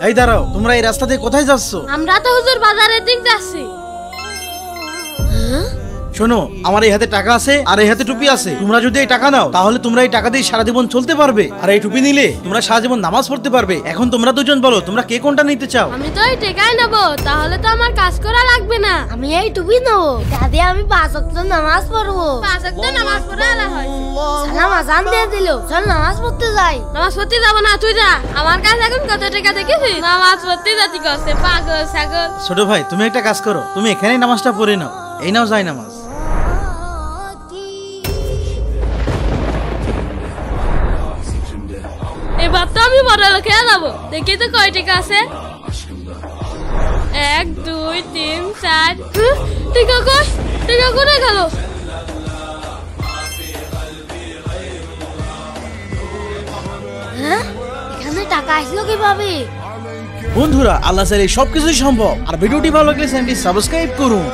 এই দাঁড়াও, তোমরা এই রাস্তা দিয়ে কোথায় যাচ্ছ? আমরা তো হুজুর বাজারের দিক যাচ্ছি। শোনো, আমার এই হাতে টাকা আছে আর এই হাতে টুপি আছে। তোমরা যদি এই টাকা নাও তাহলে তোমরা এই টাকা দিয়ে সারা জীবন চলতে পারবে, আর এই টুপি নিলে তোমরা সারা জীবন নামাজ পড়তে পারবে। এখন তোমরা দুজন বলো, তোমরা কে কোনটা নিতে চাও? আমি তো এই টাকাই নেব, তাহলে তো আমার কাজ করা লাগবে না। আমি এই টুপি নেবো, দাদি আমি 5 ওয়াক্ত নামাজ পড়বো। 5 ওয়াক্ত নামাজ পড়া আলা হয়। সালাম আজান দিয়ে দিল, চল নামাজ পড়তে যাই। নামাজ পড়তে যাব না, তুই যা। আমার কাছে এখন কত টাকা দেখেছিস? নামাজ পড়তে যাতি করছে পাগল ছাগল। ছোট ভাই, তুমি একটা কাজ করো, তুমি এখানেই নামাজটা পড়ে নাও। এই নাও যাই নামাজ। এবার তো আমি বড় লোকে যাবো। দেখি তো কয় টাকা আছে। 1 2 3 4। টাকা কই? টাকা কোথায় গেল? হ্যাঁ, এখানে টাকা আসলো কিভাবে? বন্ধুরা, আল্লাহ চাইলে সবকিছুই সম্ভব। আর ভিডিওটি ভালো লাগলে চ্যানেলটি সাবস্ক্রাইব করুন।